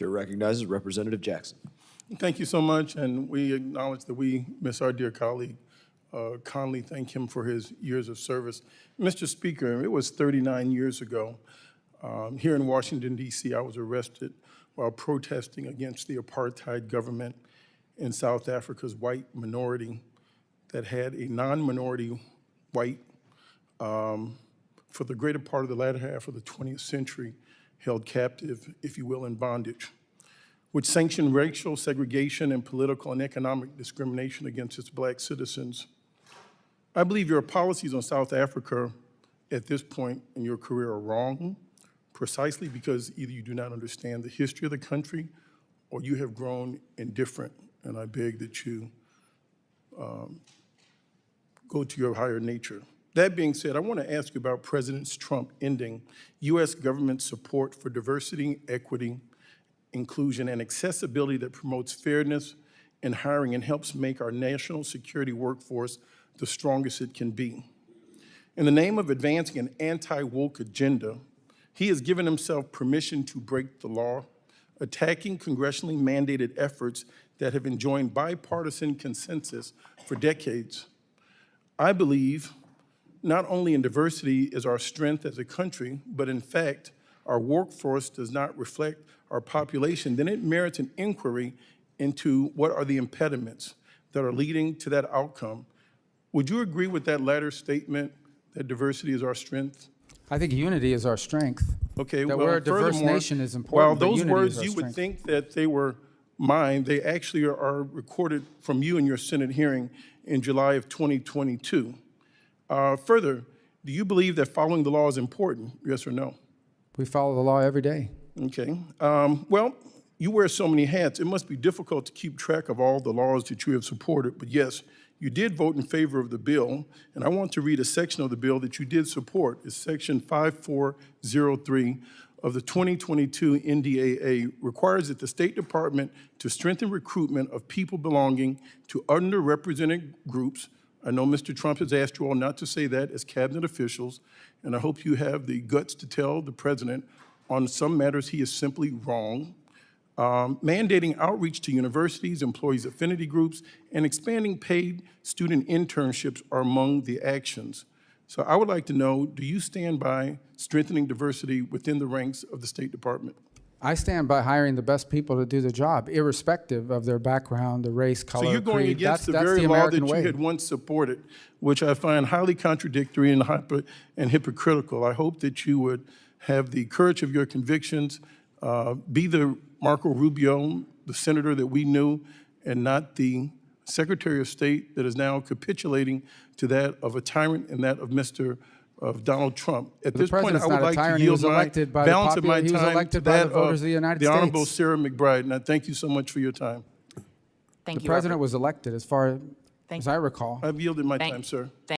Chair recognizes Representative Jackson. Thank you so much, and we acknowledge that we miss our dear colleague, Conley. Thank him for his years of service. Mr. Speaker, it was 39 years ago. Here in Washington, D.C., I was arrested while protesting against the apartheid government in South Africa's white minority that had a non-minority white, for the greater part of the latter half of the 20th century, held captive, if you will, in bondage, which sanctioned racial segregation and political and economic discrimination against its black citizens. I believe your policies on South Africa at this point in your career are wrong, precisely because either you do not understand the history of the country or you have grown indifferent, and I beg that you go to your higher nature. That being said, I want to ask you about President Trump ending U.S. government support for diversity, equity, inclusion, and accessibility that promotes fairness in hiring and helps make our national security workforce the strongest it can be. In the name of advancing an anti-woke agenda, he has given himself permission to break the law, attacking congressionally mandated efforts that have enjoyed bipartisan consensus for decades. I believe not only in diversity is our strength as a country, but in fact, our workforce does not reflect our population, then it merits an inquiry into what are the impediments that are leading to that outcome. Would you agree with that latter statement, that diversity is our strength? I think unity is our strength. Okay, that well, we're a diverse furthermore, nation is important. while but those unity words is our you would strength. think that they were mine, they actually are recorded from you in your Senate hearing in July of 2022. Further, do you believe that following the law is important, yes or no? We follow the law every day. Okay. Well, you wear so many hats, it must be difficult to keep track of all the laws that you have supported, but yes, you did vote in favor of the bill, and I want to read a section of the bill that you did support. It's section 5403 of the 2022 NDAA requires that the State Department to strengthen recruitment of people belonging to underrepresented groups. I know Mr. Trump has asked you all not to say that as cabinet officials, and I hope you have the guts to tell the president on some matters he is simply wrong. Mandating outreach to universities, employees' affinity groups, and expanding paid student internships are among the actions. So I would like to know, do you stand by strengthening diversity within the ranks of the State Department? I stand by hiring the best people to do the job, irrespective of their background, the race, color, So you're going creed. against the that's very the law American that you way. had once supported, which I find highly contradictory and hypocritical. I hope that you would have the courage of your convictions, be the Marco Rubio, the senator that we knew, and not the Secretary of State that is now capitulating to that of a tyrant and that of Donald Trump. At this point, I would like to yield my balance of my time to that of the Honorable Sarah McBride, and I thank you so much for your time. The president was elected, as far as I recall. I've yielded my time, sir.